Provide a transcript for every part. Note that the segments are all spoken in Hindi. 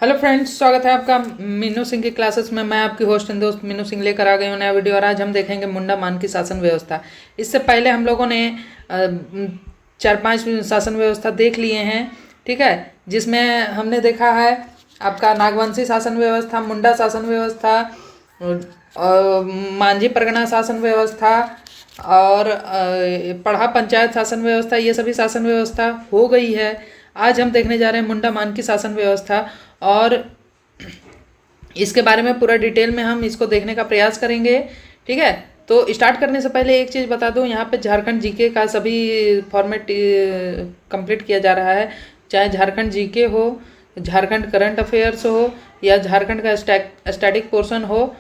हेलो फ्रेंड्स, स्वागत है आपका मीनू सिंह की क्लासेस में। मैं आपकी होस्ट एंड दोस्त मीनू सिंह लेकर आ गई हूँ नया वीडियो। और आज हम देखेंगे मुंडा मान की शासन व्यवस्था। इससे पहले हम लोगों ने 4-5 शासन व्यवस्था देख लिए हैं, ठीक है, जिसमें हमने देखा है आपका नागवंशी शासन व्यवस्था, मुंडा शासन व्यवस्था, मांझी परगना शासन व्यवस्था और पढ़ा पंचायत शासन व्यवस्था। ये सभी शासन व्यवस्था हो गई है। आज हम देखने जा रहे हैं मुंडा मान की शासन व्यवस्था और इसके बारे में पूरा डिटेल में हम इसको देखने का प्रयास करेंगे, ठीक है। तो स्टार्ट करने से पहले एक चीज़ बता दूं, यहाँ पे झारखंड जीके का सभी फॉर्मेट कंप्लीट किया जा रहा है, चाहे झारखंड जीके हो, झारखंड करंट अफेयर्स हो या झारखंड का स्टैटिक पोर्शन हो,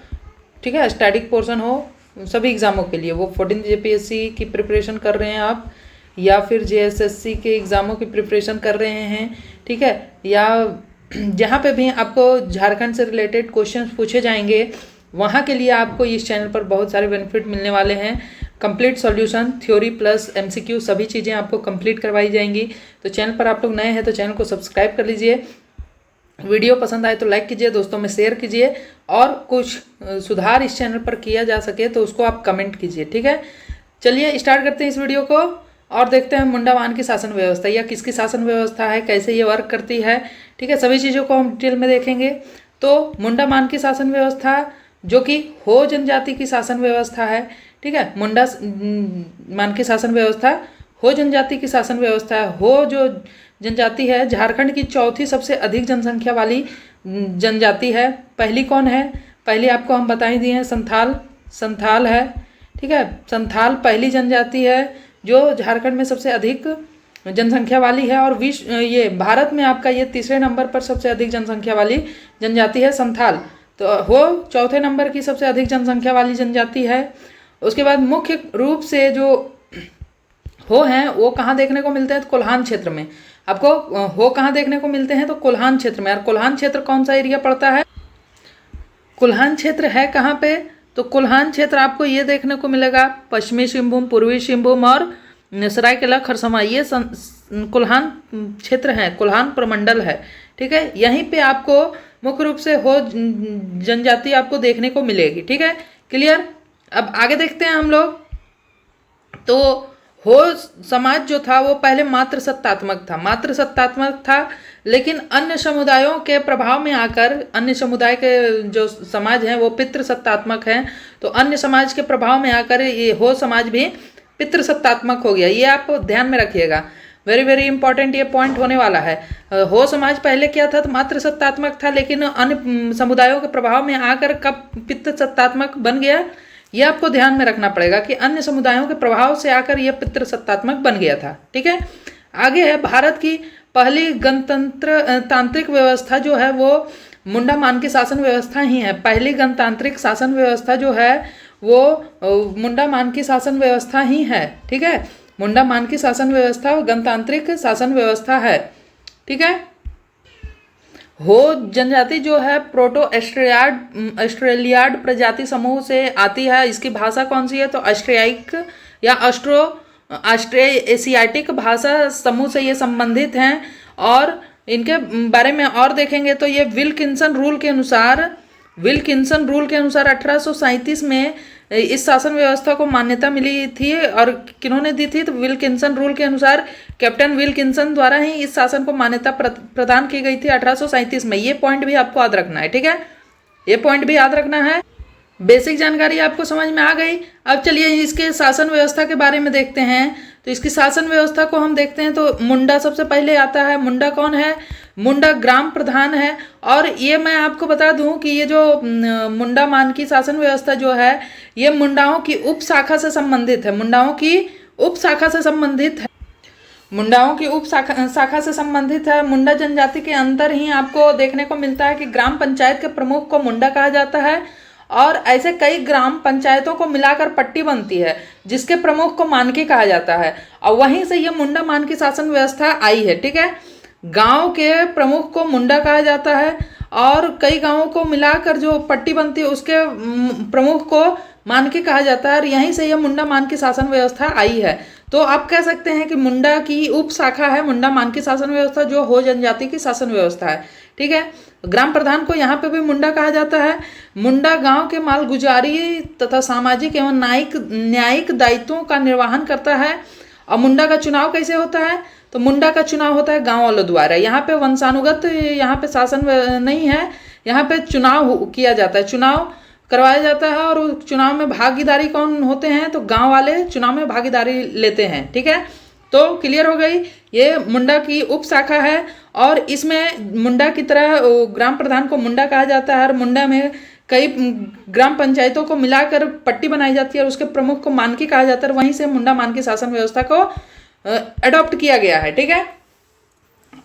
ठीक है, स्टैटिक पोर्शन हो। सभी एग्ज़ामों के लिए वो 14 जेपीएससी की प्रिपरेशन कर रहे हैं आप, या फिर जेएसएससी के एग्ज़ामों की प्रिपरेशन कर रहे हैं, ठीक है, या जहाँ पे भी आपको झारखंड से रिलेटेड क्वेश्चंस पूछे जाएंगे वहाँ के लिए आपको इस चैनल पर बहुत सारे बेनिफिट मिलने वाले हैं। Complete solution, theory plus MCQ, सभी चीज़ें आपको कंप्लीट करवाई जाएंगी। तो चैनल पर आप लोग नए हैं तो चैनल को सब्सक्राइब कर लीजिए। वीडियो पसंद आए तो लाइक कीजिए, दोस्तों में शेयर कीजिए, और कुछ सुधार इस चैनल पर किया जा सके तो उसको आप कमेंट कीजिए, ठीक है। चलिए स्टार्ट करते हैं इस वीडियो को और देखते हैं मुंडा मान की शासन व्यवस्था या किसकी शासन व्यवस्था है, कैसे ये वर्क करती है, ठीक है। सभी चीज़ों को हम डिटेल में देखेंगे। तो मुंडा मान की शासन व्यवस्था जो कि हो जनजाति की शासन व्यवस्था है, ठीक है। मुंडा मान की शासन व्यवस्था हो जनजाति की शासन व्यवस्था है। हो जो जनजाति है झारखंड की चौथी सबसे अधिक जनसंख्या वाली जनजाति है। पहली कौन है? पहली आपको हम बता ही दिए हैं, संथाल है, ठीक है। संथाल पहली जनजाति है जो झारखंड में सबसे अधिक जनसंख्या वाली है, और ये भारत में आपका ये तीसरे नंबर पर सबसे अधिक जनसंख्या वाली जनजाति है संथाल। तो हो चौथे नंबर की सबसे अधिक जनसंख्या वाली जनजाति है। उसके बाद मुख्य रूप से जो हो हैं वो कहाँ देखने को मिलते हैं? तो कोल्हान क्षेत्र में। आपको हो कहाँ देखने को मिलते हैं? तो कोल्हान क्षेत्र में। और कोल्हान क्षेत्र कौन सा एरिया पड़ता है? कोल्हान क्षेत्र है कहाँ पे? तो कोल्हान क्षेत्र आपको ये देखने को मिलेगा पश्चिमी सिंहभूम, पूर्वी सिंहभूम और सरायकेला खरसावां, ये कोल्हान क्षेत्र है, कोल्हान प्रमंडल है, ठीक है। यहीं पे आपको मुख्य रूप से हो जनजाति आपको देखने को मिलेगी, ठीक है, क्लियर। अब आगे देखते हैं हम लोग। तो हो समाज जो था वो पहले मात्र सत्तात्मक था, लेकिन अन्य समुदायों के प्रभाव में आकर अन्य समुदाय के जो समाज हैं वो पितृसत्तात्मक हैं। तो अन्य समाज के प्रभाव में आकर ये हो समाज भी पितृसत्तात्मक हो गया। ये आप ध्यान में रखिएगा, वेरी वेरी इंपॉर्टेंट ये पॉइंट होने वाला है। हो समाज पहले क्या था? तो मात्र सत्तात्मक था, लेकिन अन्य समुदायों के प्रभाव में आकर कब पितृसत्तात्मक बन गया, ये आपको ध्यान में रखना पड़ेगा कि अन्य समुदायों के प्रभाव से आकर यह पितृसत्तात्मक बन गया था, ठीक है। आगे है भारत की पहली गणतंत्र तांत्रिक व्यवस्था जो है वो मुंडा मान की शासन व्यवस्था ही है। पहली गणतांत्रिक शासन व्यवस्था जो है वो मुंडा मान की शासन व्यवस्था ही है, ठीक है। मुंडा मान की शासन व्यवस्था गणतांत्रिक शासन व्यवस्था है, ठीक है। हो जनजाति जो है प्रोटो ऑस्ट्रेलियाड प्रजाति समूह से आती है। इसकी भाषा कौन सी है? तो ऑस्ट्रियाइक या ऑस्ट्रो एशियाटिक भाषा समूह से ये संबंधित हैं। और इनके बारे में और देखेंगे तो ये विल्किंसन रूल के अनुसार 1837 में इस शासन व्यवस्था को मान्यता मिली थी। और किन्होंने दी थी? तो विल्किंसन रूल के अनुसार कैप्टन विल्किंसन द्वारा ही इस शासन को मान्यता प्रदान की गई थी 1837 में। ये पॉइंट भी आपको याद रखना है, ठीक है, ये पॉइंट भी याद रखना है। बेसिक जानकारी आपको समझ में आ गई। अब चलिए इसके शासन व्यवस्था के बारे में देखते हैं। तो इसकी शासन व्यवस्था को हम देखते हैं तो मुंडा सबसे पहले आता है। मुंडा कौन है? मुंडा ग्राम प्रधान है। और ये मैं आपको बता दूं कि ये जो मुंडा मान की शासन व्यवस्था जो है ये मुंडाओं की उप शाखा से संबंधित है। मुंडाओं की उप शाखा से संबंधित है। मुंडा जनजाति के अंदर ही आपको देखने को मिलता है कि ग्राम पंचायत के प्रमुख को मुंडा कहा जाता है, और ऐसे कई ग्राम पंचायतों को मिलाकर पट्टी बनती है जिसके प्रमुख को मानकी कहा जाता है। और वहीं से ये मुंडा मान की शासन व्यवस्था आई है, ठीक है। गांव के प्रमुख को मुंडा कहा जाता है और कई गांवों को मिलाकर जो पट्टी बनती है उसके प्रमुख को मानकी कहा जाता है, और यहीं से यह मुंडा मान की शासन व्यवस्था आई है। तो आप कह सकते हैं कि मुंडा की उप शाखा है मुंडा मान की शासन व्यवस्था, जो हो जनजाति की शासन व्यवस्था है, ठीक है। ग्राम प्रधान को यहाँ पे भी मुंडा कहा जाता है। मुंडा गांव के मालगुजारी तथा सामाजिक एवं न्यायिक दायित्वों का निर्वहन करता है। और मुंडा का चुनाव कैसे होता है? तो मुंडा का चुनाव होता है गांव वालों द्वारा। यहाँ पे वंशानुगत यहाँ पे शासन नहीं है, यहाँ पे चुनाव किया जाता है, चुनाव करवाया जाता है। और चुनाव में भागीदारी कौन होते हैं? तो गांव वाले चुनाव में भागीदारी लेते हैं, ठीक है। तो क्लियर हो गई, ये मुंडा की उप शाखा है। और इसमें मुंडा की तरह ग्राम प्रधान को मुंडा कहा जाता है। और मुंडा में कई ग्राम पंचायतों को मिलाकर पट्टी बनाई जाती है और उसके प्रमुख को मानकी कहा जाता है। वहीं से मुंडा मानकी शासन व्यवस्था को अडॉप्ट किया गया है, ठीक है।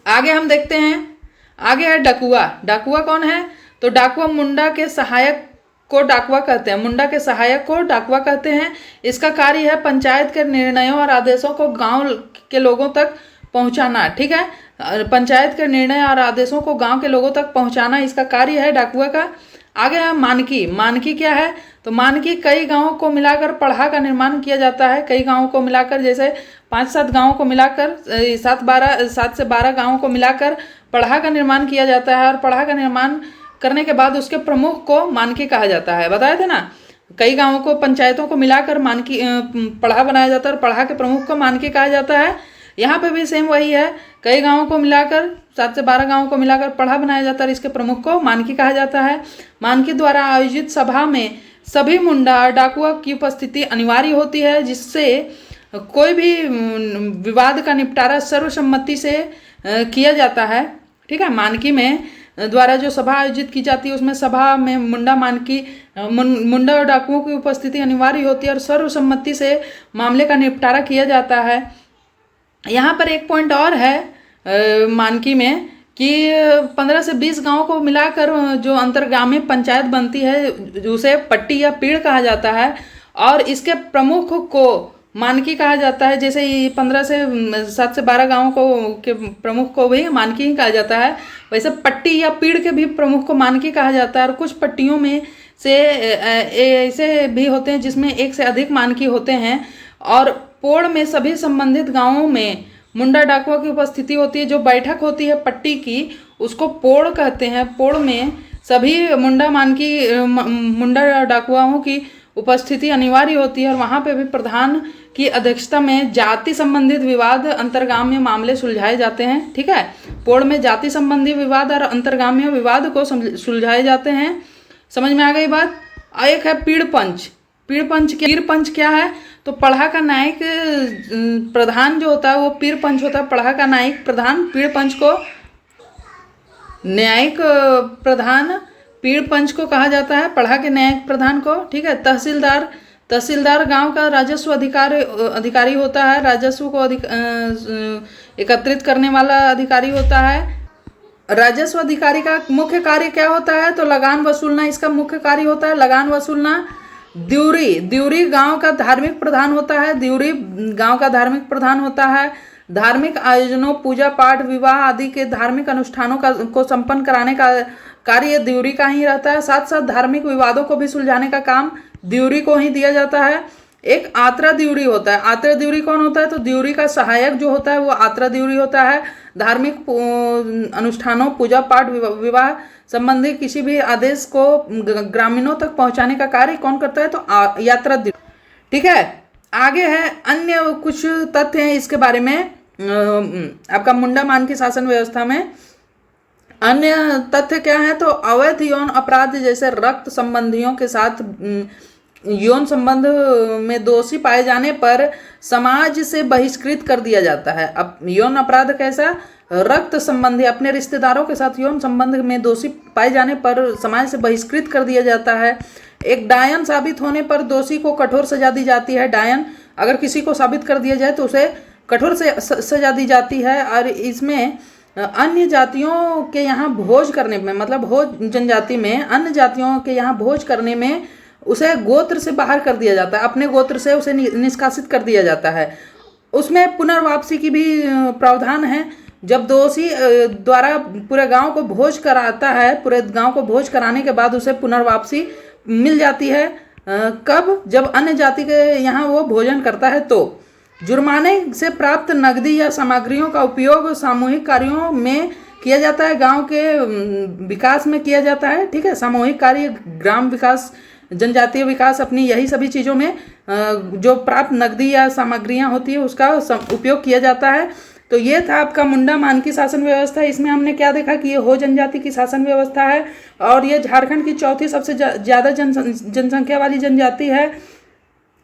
आगे हम देखते हैं, आगे है डाकुआ। डाकुआ कौन है? तो डाकुआ मुंडा के सहायक को डाकुआ कहते हैं। मुंडा के सहायक को डाकुआ कहते हैं। इसका कार्य है पंचायत के निर्णयों और आदेशों को गांव के लोगों तक पहुंचाना, ठीक है। पंचायत के निर्णय और आदेशों को गांव के लोगों तक पहुंचाना इसका कार्य है डाकुआ का। आगे है मानकी। मानकी क्या है? तो मानकी कई गांवों को मिलाकर पढ़ा का निर्माण किया जाता है। कई गांवों को मिलाकर, जैसे 5-7 गांवों को मिलाकर 7 से 12 गांवों को मिलाकर पढ़ा का निर्माण किया जाता है। और पढ़ा का निर्माण करने के बाद उसके प्रमुख को मानकी कहा जाता है। बताए थे ना, कई गांवों को, पंचायतों को मिलाकर मानकी पढ़ा बनाया जाता है और पढ़ा के प्रमुख को मानकी कहा जाता है। यहाँ पे भी सेम वही है, कई गांवों को मिलाकर 7 से 12 गांवों को मिलाकर पढ़ा बनाया जाता है और इसके प्रमुख को मानकी कहा जाता है। मानकी द्वारा आयोजित सभा में सभी मुंडा और डाकुआ की उपस्थिति अनिवार्य होती है, जिससे कोई भी विवाद का निपटारा सर्वसम्मति से किया जाता है, ठीक है। मानकी में द्वारा जो सभा आयोजित की जाती है उसमें सभा में मुंडा और डाकुओं की उपस्थिति अनिवार्य होती है और सर्वसम्मति से मामले का निपटारा किया जाता है। यहाँ पर एक पॉइंट और है मानकी में कि 15 से 20 गांवों को मिलाकर जो अंतर्गामी पंचायत बनती है उसे पट्टी या पीड़ कहा जाता है और इसके प्रमुख को मानकी कहा जाता है। जैसे 7 से 12 गांवों को के प्रमुख को भी मानकी ही कहा जाता है, वैसे पट्टी या पीड़ के भी प्रमुख को मानकी कहा जाता है। और कुछ पट्टियों में से ऐसे भी होते हैं जिसमें एक से अधिक मानकी होते हैं। और पोड़ में सभी संबंधित गांवों में मुंडा डाकुआ की उपस्थिति होती है। जो बैठक होती है पट्टी की उसको पोड़ कहते हैं। पोड़ में सभी मुंडा डाकुआओं की उपस्थिति अनिवार्य होती है और वहाँ पे भी प्रधान की अध्यक्षता में जाति संबंधित विवाद अंतर्गाम्य मामले सुलझाए जाते हैं, ठीक है। पोड़ में जाति संबंधी विवाद और अंतर्गाम्य विवाद को सुलझाए जाते हैं। समझ में आ गई बात। एक है पीड़ पंच। पीड़ पंच क्या है? तो पढ़ा का न्यायिक प्रधान जो होता है वो पीड़ पंच होता है। पढ़ा का न्यायिक प्रधान पीड़ पंच को, न्यायिक प्रधान पीड़ पंच को कहा जाता है, पढ़ा के न्यायिक प्रधान को, ठीक है। तहसीलदार गांव का राजस्व अधिकारी होता है। राजस्व को एकत्रित करने वाला अधिकारी होता है। राजस्व अधिकारी का मुख्य कार्य क्या होता है? तो लगान वसूलना इसका मुख्य कार्य होता है, लगान वसूलना। द्यूरी गांव का धार्मिक प्रधान होता है। द्यूरी गांव का धार्मिक प्रधान होता है। धार्मिक आयोजनों, पूजा पाठ, विवाह आदि के धार्मिक अनुष्ठानों को संपन्न कराने का कार्य द्यूरी का ही रहता है। साथ साथ धार्मिक विवादों को भी सुलझाने का काम द्यूरी को ही दिया जाता है। एक आत्रा द्यूरी होता है। आत्रा द्यूरी कौन होता है? तो द्यूरी का सहायक जो होता है वो आत्रा द्यूरी होता है। धार्मिक अनुष्ठानों, पूजा पाठ, विवाह संबंधी किसी भी आदेश को ग्रामीणों तक पहुंचाने का कार्य कौन करता है? तो यात्रा द्यूरी, ठीक है। आगे है अन्य कुछ तथ्य हैं इसके बारे में। आपका मुंडा मानकी शासन व्यवस्था में अन्य तथ्य क्या है? तो अवैध यौन अपराध जैसे रक्त संबंधियों के साथ यौन संबंध में दोषी पाए जाने पर समाज से बहिष्कृत कर दिया जाता है। अब यौन अपराध कैसा? रक्त संबंधी, अपने रिश्तेदारों के साथ यौन संबंध में दोषी पाए जाने पर समाज से बहिष्कृत कर दिया जाता है। एक डायन साबित होने पर दोषी को कठोर सजा दी जाती है। डायन अगर किसी को साबित कर दिया जाए तो उसे कठोर से सजा दी जाती है। और इसमें अन्य जातियों के यहाँ भोज करने में, मतलब भोज जनजाति में अन्य जातियों के यहाँ भोज करने में उसे गोत्र से बाहर कर दिया जाता है, अपने गोत्र से उसे निष्कासित कर दिया जाता है। उसमें पुनर्वापसी की भी प्रावधान है। जब दोषी द्वारा पूरे गांव को भोज कराता है, पूरे गांव को भोज कराने के बाद उसे पुनर्वापसी मिल जाती है। कब? जब अन्य जाति के यहाँ वो भोजन करता है। तो जुर्माने से प्राप्त नकदी या सामग्रियों का उपयोग सामूहिक कार्यों में किया जाता है, गांव के विकास में किया जाता है। ठीक है, सामूहिक कार्य, ग्राम विकास, जनजातीय विकास, अपनी यही सभी चीज़ों में जो प्राप्त नकदी या सामग्रियां होती है उसका उपयोग किया जाता है। तो ये था आपका मुंडा मानकी शासन व्यवस्था। इसमें हमने क्या देखा कि ये हो जनजाति की शासन व्यवस्था है और ये झारखंड की चौथी सबसे ज़्यादा जनसंख्या वाली जनजाति है।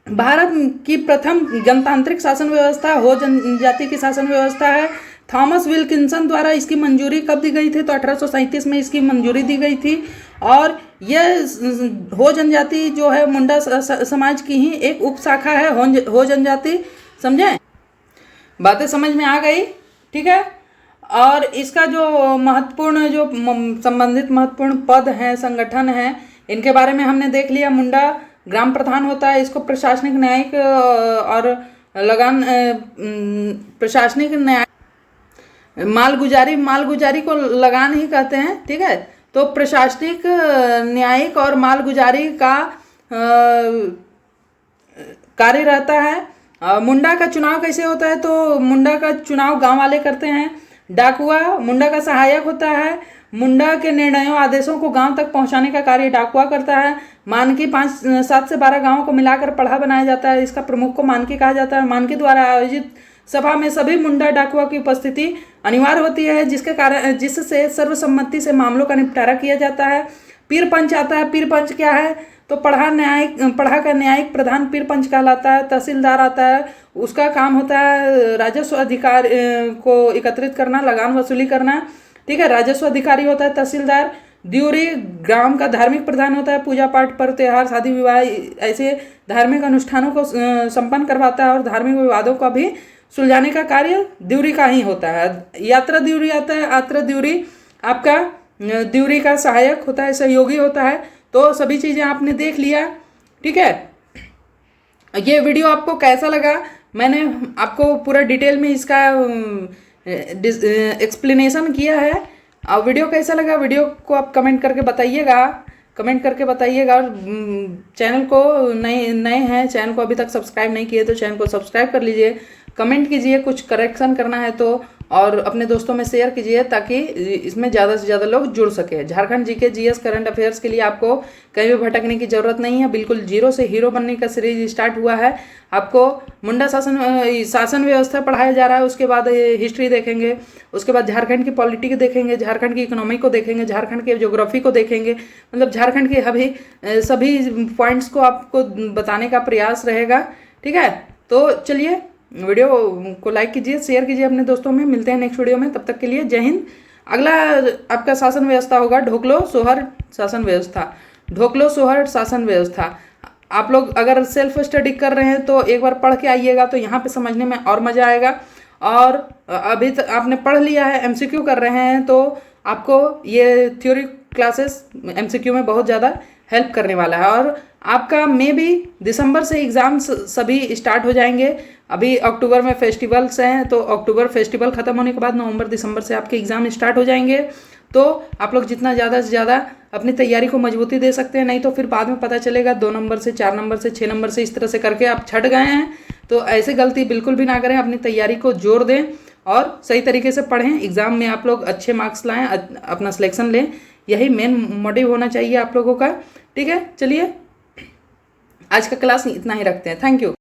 भारत की प्रथम गणतांत्रिक शासन व्यवस्था हो जनजाति की शासन व्यवस्था है। थॉमस विल्किंसन द्वारा इसकी मंजूरी कब दी गई थी? तो 1837 में इसकी मंजूरी दी गई थी। और यह हो जनजाति जो है मुंडा समाज की ही एक उपशाखा है, हो जनजाति। समझे? बातें समझ में आ गई? ठीक है। और इसका जो महत्वपूर्ण जो संबंधित महत्वपूर्ण पद हैं, संगठन हैं, इनके बारे में हमने देख लिया। मुंडा ग्राम प्रधान होता है, इसको प्रशासनिक, न्यायिक और लगान प्रशासनिक न्याय मालगुजारी को लगान ही कहते हैं। ठीक है, तो प्रशासनिक, न्यायिक और मालगुजारी का कार्य रहता है। मुंडा का चुनाव कैसे होता है? तो मुंडा का चुनाव गांव वाले करते हैं। डाकुआ मुंडा का सहायक होता है। मुंडा के निर्णयों, आदेशों को गांव तक पहुंचाने का कार्य डाकुआ करता है। मानकी 7 से 12 गांवों को मिलाकर पढ़ा बनाया जाता है। इसका प्रमुख को मानकी कहा जाता है। मानकी द्वारा आयोजित सभा में सभी मुंडा डाकुआ की उपस्थिति अनिवार्य होती है, जिससे सर्वसम्मति से मामलों का निपटारा किया जाता है। पीर पंच आता है। पीर पंच क्या है? तो पढ़ा का न्यायिक प्रधान पीर पंच कहलाता है। तहसीलदार आता है, उसका काम होता है राजस्व अधिकार को एकत्रित करना, लगान वसूली करना। ठीक है, राजस्व अधिकारी होता है तहसीलदार। द्यूरी ग्राम का धार्मिक प्रधान होता है, पूजा पाठ, पर्व त्योहार, शादी विवाह ऐसे धार्मिक अनुष्ठानों को संपन्न करवाता है और धार्मिक विवादों का भी सुलझाने का कार्य द्यूरी का ही होता है। यात्रा द्यूरी आता है। यात्रा द्यूरी आपका द्यूरी का सहायक होता है, सहयोगी होता है। तो सभी चीज़ें आपने देख लिया। ठीक है, ये वीडियो आपको कैसा लगा? मैंने आपको पूरा डिटेल में इसका एक्सप्लेनेशन किया है। अब वीडियो कैसा लगा? वीडियो को आप कमेंट करके बताइएगा। और चैनल को नए हैं, चैनल को अभी तक सब्सक्राइब नहीं किए तो चैनल को सब्सक्राइब कर लीजिए। कमेंट कीजिए, कुछ करेक्शन करना है तो, और अपने दोस्तों में शेयर कीजिए ताकि इसमें ज़्यादा से ज़्यादा लोग जुड़ सके। Jharkhand GK, GS, current affairs के लिए आपको कहीं भी भटकने की ज़रूरत नहीं है। बिल्कुल जीरो से हीरो बनने का सीरीज स्टार्ट हुआ है। आपको मुंडा शासन व्यवस्था पढ़ाया जा रहा है, उसके बाद हिस्ट्री देखेंगे, उसके बाद झारखंड की पॉलिटिक्स देखेंगे, झारखंड की इकोनॉमी को देखेंगे, झारखंड के ज्योग्राफी को देखेंगे। मतलब झारखंड के सभी पॉइंट्स को आपको बताने का प्रयास रहेगा। ठीक है, तो चलिए वीडियो को लाइक कीजिए, शेयर कीजिए अपने दोस्तों में। मिलते हैं नेक्स्ट वीडियो में, तब तक के लिए जय हिंद। अगला आपका शासन व्यवस्था होगा ढोकलो सोहर शासन व्यवस्था। ढोकलो सोहर शासन व्यवस्था आप लोग अगर सेल्फ स्टडी कर रहे हैं तो एक बार पढ़ के आइएगा, तो यहाँ पे समझने में और मज़ा आएगा। और अभी तक आपने पढ़ लिया है, एमसीक्यू कर रहे हैं, तो आपको ये थ्योरी क्लासेस एमसीक्यू में बहुत ज़्यादा हेल्प करने वाला है। और आपका मे भी दिसंबर से एग्ज़ाम्स सभी स्टार्ट हो जाएंगे। अभी अक्टूबर में फेस्टिवल्स हैं, तो अक्टूबर फेस्टिवल ख़त्म होने के बाद नवंबर दिसंबर से आपके एग्ज़ाम स्टार्ट हो जाएंगे। तो आप लोग जितना ज़्यादा से ज़्यादा अपनी तैयारी को मजबूती दे सकते हैं, नहीं तो फिर बाद में पता चलेगा 2 नंबर से, 4 नंबर से, 6 नंबर से, इस तरह से करके आप छट गए हैं। तो ऐसे गलती बिल्कुल भी ना करें, अपनी तैयारी को जोर दें और सही तरीके से पढ़ें। एग्ज़ाम में आप लोग अच्छे मार्क्स लाएँ, अपना सिलेक्शन लें, यही मेन मोटिव होना चाहिए आप लोगों का। ठीक है, चलिए आज का क्लास इतना ही रखते हैं। Thank you.